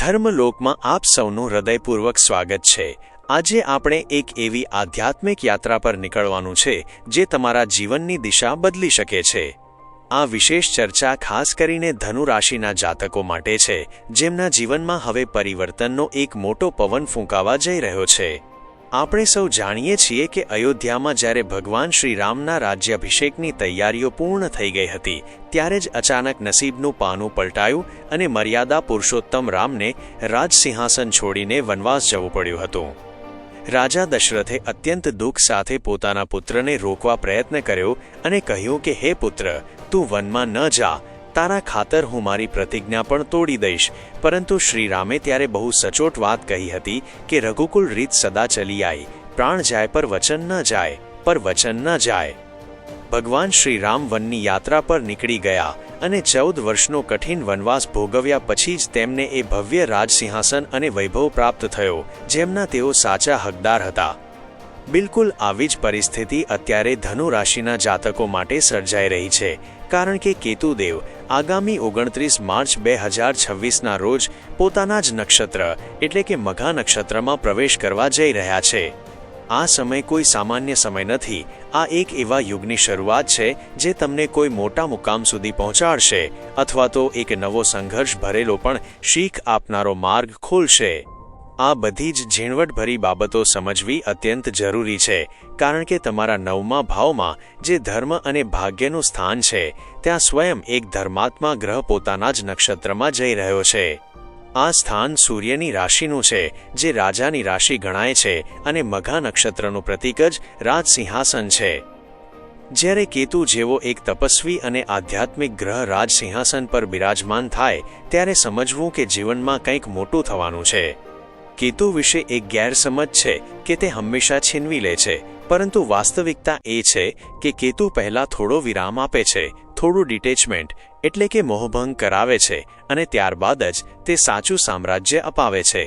ધર્મલોકમાં આપ સૌનું હૃદયપૂર્વક સ્વાગત છે। આજે આપણે એક એવી આધ્યાત્મિક યાત્રા પર નીકળવાનું છે જે તમારા જીવનની દિશા બદલી શકે છે। આ વિશેષ ચર્ચા ખાસ કરીને ધનુ રાશિના જાતકો માટે છે, જેમના જીવનમાં હવે પરિવર્તનનો એક મોટો પવન ફૂંકાવા જઈ રહ્યો છે। આપણે સૌ જાણીએ છીએ કે અયોધ્યામાં જ્યારે ભગવાન શ્રીરામના રાજ્યાભિષેકની તૈયારીઓ પૂર્ણ થઈ ગઈ હતી, ત્યારે જ અચાનક નસીબનું પાનું પલટાયું અને મર્યાદા પુરુષોત્તમ રામને રાજસિંહાસન છોડીને વનવાસ જવું પડ્યું હતું। રાજા દશરથે અત્યંત દુઃખ સાથે પોતાના પુત્રને રોકવા પ્રયત્ન કર્યો અને કહ્યું કે હે પુત્ર, તું વનમાં ન જા, તારા ખાતર હું મારી પ્રતિજ્ઞા પણ તોડી દઈશ। પરંતુ શ્રીરામે ત્યારે બહુ સચોટ વાત કહી હતી કે રઘુકુલ રીત સદા ચલી આવી, પ્રાણ જાય પર વચન ન જાય, પર વચન ન જાય। ભગવાન શ્રીરામ વનની યાત્રા પર નીકળી ગયા અને 14 વર્ષનો કઠિન વનવાસ ભોગવ્યા પછી જ તેમને એ ભવ્ય રાજસિંહાસન અને વૈભવ પ્રાપ્ત થયો, જેમના તેઓ સાચા હકદાર હતા। બિલકુલ આવી જ પરિસ્થિતિ અત્યારે ધનુ રાશિના જાતકો માટે સર્જાઈ રહી છે, કારણ કે કેતુદેવ આગામી 29 માર્ચ 2026ના રોજ પોતાના જ નક્ષત્ર એટલે કે મઘા નક્ષત્રમાં પ્રવેશ કરવા જઈ રહ્યા છે। આ સમય કોઈ સામાન્ય સમય નથી, આ એક એવા યુગની શરૂઆત છે જે તમને કોઈ મોટા મુકામ સુધી પહોંચાડશે અથવા તો એક નવો સંઘર્ષ ભરેલો પણ શીખ આપનારો માર્ગ ખોલશે। આ બધી જ ઝીણવટભરી બાબતો સમજવી અત્યંત જરૂરી છે, કારણ કે તમારા 9મા ભાવમાં જે ધર્મ અને ભાગ્યનું સ્થાન છે, ત્યાં સ્વયં એક ધર્માત્મા ગ્રહ પોતાના જ નક્ષત્રમાં જઈ રહ્યો છે। આ સ્થાન સૂર્યની રાશિનું છે, જે રાજાની રાશિ ગણાય છે અને મઘા નક્ષત્રનું પ્રતીક જ રાજસિંહાસન છે। જ્યારે કેતુ જેવો એક તપસ્વી અને આધ્યાત્મિક ગ્રહ રાજસિંહાસન પર બિરાજમાન થાય, ત્યારે સમજવું કે જીવનમાં કંઈક મોટું થવાનું છે। કેતુ વિશે એક ગેરસમજ છે કે તે હંમેશા છીનવી લે છે, પરંતુ વાસ્તવિકતા એ છે કે કેતુ પહેલા થોડો વિરામ આપે છે, થોડું ડિટેચમેન્ટ એટલે કે મોહભંગ કરાવે છે, અને ત્યારબાદ જ તે સાચું સામ્રાજ્ય અપાવે છે।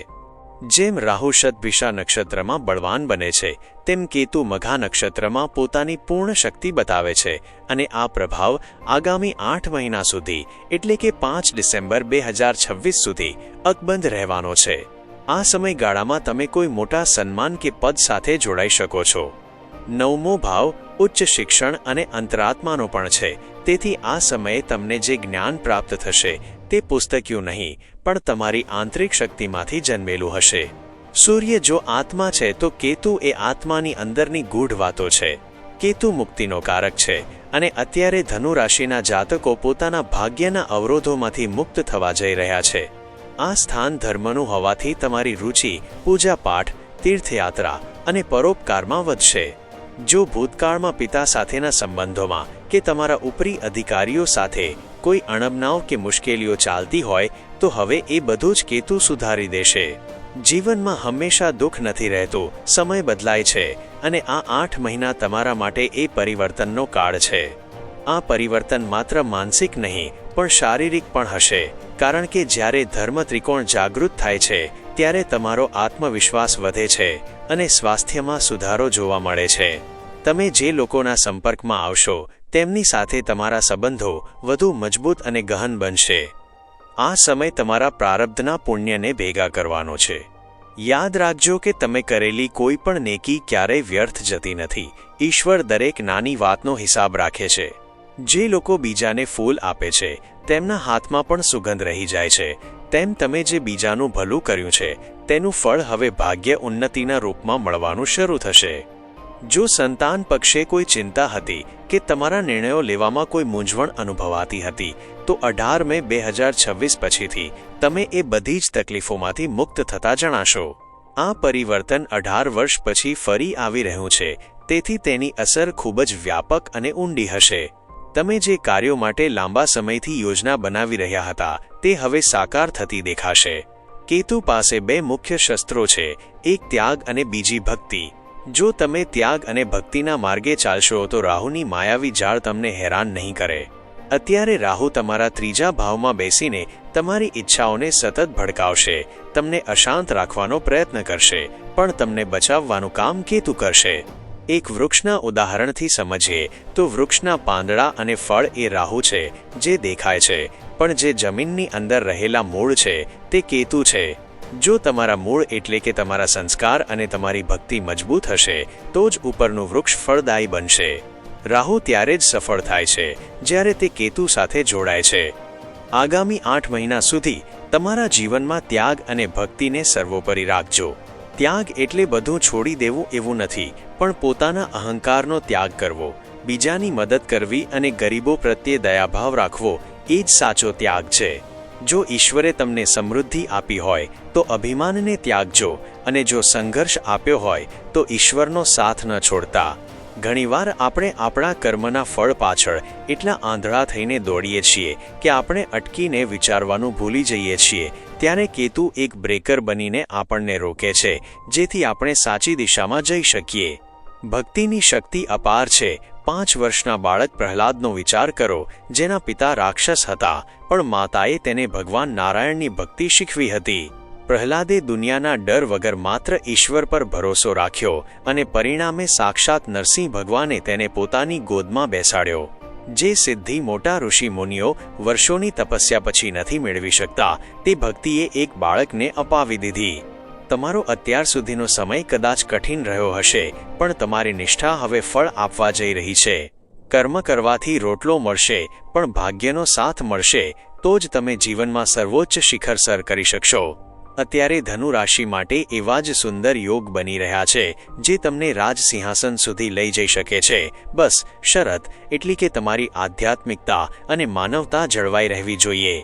જેમ રાહુ શતભિષા નક્ષત્રમાં બળવાન બને છે, તેમ કેતુ મઘા નક્ષત્રમાં પોતાની પૂર્ણ શક્તિ બતાવે છે, અને આ પ્રભાવ આગામી 8 મહિના સુધી એટલે કે 5 ડિસેમ્બર 2026 સુધી અકબંધ રહેવાનો છે। આ સમયગાળામાં તમે કોઈ મોટા સન્માન કે પદ સાથે જોડાઈ શકો છો। 9મો ભાવ ઉચ્ચ શિક્ષણ અને અંતરાત્માનો પણ છે, તેથી આ સમયે તમને જે જ્ઞાન પ્રાપ્ત થશે તે પુસ્તકીય નહીં, પણ તમારી આંતરિક શક્તિમાંથી જન્મેલું હશે। સૂર્ય જો આત્મા છે તો કેતુ એ આત્માની અંદરની ગૂઢ વાતો છે। કેતુ મુક્તિનો કારક છે, અને અત્યારે ધનુ રાશિના જાતકો પોતાના ભાગ્યના અવરોધોમાંથી મુક્ત થવા જઈ રહ્યા છે। આ સ્થાન ધર્મનું હોવાથી તમારી રુચિ પૂજાપાઠ, તીર્થયાત્રા અને પરોપકારમાં વધશે। જો ભૂતકાળમાં પિતા સાથેના સંબંધોમાં કે તમારા ઉપરી અધિકારીઓ સાથે કોઈ અણબનાવ કે મુશ્કેલીઓ ચાલતી હોય, તો હવે એ બધું જ કેતુ સુધારી દેશે। જીવનમાં હંમેશા દુઃખ નથી રહેતું, સમય બદલાય છે, અને આ 8 મહિના તમારા માટે એ પરિવર્તનનો કાળ છે। આ પરિવર્તન માત્ર માનસિક નહીં પણ શારીરિક પણ હશે, કારણ કે જ્યારે ધર્મ ત્રિકોણ જાગૃત થાય છે, ત્યારે તમારો આત્મવિશ્વાસ વધે છે અને સ્વાસ્થ્યમાં સુધારો જોવા મળે છે। તમે જે લોકોના સંપર્કમાં આવશો તેમની સાથે તમારા સંબંધો વધુ મજબૂત અને ગહન બનશે। આ સમય તમારા પ્રારબ્ધના પુણ્યને ભેગા કરવાનો છે। યાદ રાખજો કે તમે કરેલી કોઈ પણ નેકી ક્યારેય વ્યર્થ જતી નથી। ઈશ્વર દરેક નાની વાતનો હિસાબ રાખે છે। જે લોકો બીજાને ફૂલ આપે છે તેમના હાથમાં પણ સુગંધ રહી જાય છે, તેમ તમે જે બીજાનું ભલું કર્યું છે તેનું ફળ હવે ભાગ્ય ઉન્નતિના રૂપમાં મળવાનું શરૂ થશે। જો સંતાન પક્ષે કોઈ ચિંતા હતી કે તમારા નિર્ણયો લેવામાં કોઈ મૂંઝવણ અનુભવાતી હતી, તો 18 મે 2026 પછીથી તમે એ બધી જ તકલીફોમાંથી મુક્ત થતા જણાશો। આ પરિવર્તન 18 વર્ષ પછી ફરી આવી રહ્યું છે, તેથી તેની અસર ખૂબ જ વ્યાપક અને ઊંડી હશે। તમે જે કાર્યો માટે લાંબા સમયથી યોજના બનાવી રહ્યા હતા તે હવે સાકાર થતી દેખાશે। કેતુ પાસે 2 મુખ્ય શસ્ત્રો છે, એક ત્યાગ અને બીજી ભક્તિ। જો તમે ત્યાગ અને ભક્તિના માર્ગે ચાલશો તો રાહુની માયાવી જાળ તમને હેરાન નહીં કરે। અત્યારે રાહુ તમારા 3જા ભાવમાં બેસીને તમારી ઈચ્છાઓને સતત ભડકાવશે, તમને અશાંત રાખવાનો પ્રયત્ન કરશે, પણ તમને બચાવવાનું કામ કેતુ કરશે। એક વૃક્ષના ઉદાહરણથી સમજીએ તો વૃક્ષના પાંદડા અને ફળ એ રાહુ છે જે દેખાય છે, પણ જે જમીનની અંદર રહેલા મૂળ છે તે કેતુ છે. જો તમારા મૂળ એટલે કે તમારા સંસ્કાર અને તમારી ભક્તિ મજબૂત હશે તો જ ઉપરનું વૃક્ષ ફળદાયી બનશે. રાહુ ત્યારે જ સફળ થાય છે જ્યારે તે કેતુ સાથે જોડાય છે. આગામી 8 મહિના સુધી તમારા જીવનમાં ત્યાગ અને ભક્તિને સર્વોપરી રાખજો. ત્યાગ એટલે બધું છોડી દેવું એવું નથી, પણ પોતાના અહંકારનો ત્યાગ કરવો, બીજાની મદદ કરવી અને ગરીબો પ્રત્યે દયાભાવ રાખવો એ જ સાચો ત્યાગ છે. જો ઈશ્વરે તમને સમૃદ્ધિ આપી હોય તો અભિમાનને ત્યાગજો, અને જો સંઘર્ષ આપ્યો હોય તો ઈશ્વરનો સાથ ન છોડતા. ઘણીવાર આપણે આપણા કર્મના ફળ પાછળ એટલા આંધળા થઈને દોડીએ છીએ કે આપણે અટકીને વિચારવાનું ભૂલી જઈએ છીએ. ત્યારે કેતુ એક બ્રેકર બનીને આપણને રોકે છે, જેથી આપણે સાચી દિશામાં જઈ શકીએ. ભક્તિની શક્તિ અપાર છે. 5 વર્ષના બાળક પ્રહલાદનો વિચાર કરો, જેના પિતા રાક્ષસ હતા, પણ માતાએ તેને ભગવાન નારાયણની ભક્તિ શીખવી હતી. પ્રહલાદે દુનિયાના ડર વગર માત્ર ઈશ્વર પર ભરોસો રાખ્યો, અને પરિણામે સાક્ષાત નરસિંહ ભગવાને તેને પોતાની ગોદમાં બેસાડ્યો. જે સિદ્ધિ મોટા ઋષિ મુનિઓ વર્ષોની તપસ્યા પછી નથી મેળવી શકતા, તે ભક્તિએ એક બાળકને અપાવી દીધી. તમારો અત્યાર સુધીનો સમય કદાચ કઠિન રહ્યો હશે, પણ તમારી નિષ્ઠા હવે ફળ આપવા જઈ રહી છે. કર્મ કરવાથી રોટલો મળશે, પણ ભાગ્યનો સાથ મળશે તો જ તમે જીવનમાં સર્વોચ્ચ શિખર સર કરી શકશો. અત્યારે ધનુ રાશિ માટે એવા જ સુંદર યોગ બની રહ્યા છે જે તમને રાજ સિંહાસન સુધી લઈ જઈ શકે છે. બસ શરત એટલી કે તમારી આધ્યાત્મિકતા અને માનવતા જળવાઈ રહેવી જોઈએ.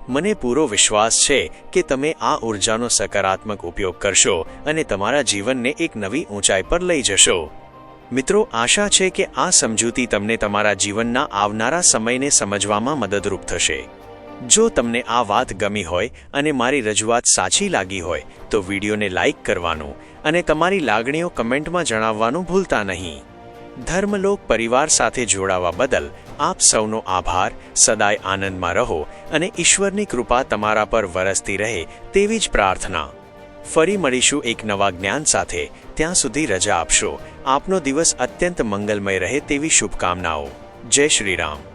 મને પૂરો વિશ્વાસ છે કે તમે આ ઊર્જાનો સકારાત્મક ઉપયોગ કરશો અને તમારા જીવનને એક નવી ઊંચાઈ પર લઈ જશો. મિત્રો, આશા છે કે આ સમજૂતી તમને તમારા જીવનના આવનારા સમયને સમજવામાં મદદરૂપ થશે. જો તમને આ વાત ગમી હોય અને મારી રજૂઆત સાચી લાગી હોય તો વિડીયોને લાઇક કરવાનું અને તમારી લાગણીઓ કમેન્ટમાં જણાવવાનું ભૂલતા નહીં. ધર્મલોક પરિવાર સાથે જોડાવા બદલ આપ સૌનો આભાર. સદાય આનંદમાં રહો અને ઈશ્વરની કૃપા તમારા પર વરસતી રહે તેવી જ પ્રાર્થના. ફરી મળીશું એક નવા જ્ઞાન સાથે. ત્યાં સુધી રજા આપશો. આપનો દિવસ અત્યંત મંગલમય રહે તેવી શુભકામનાઓ. જય શ્રી રામ.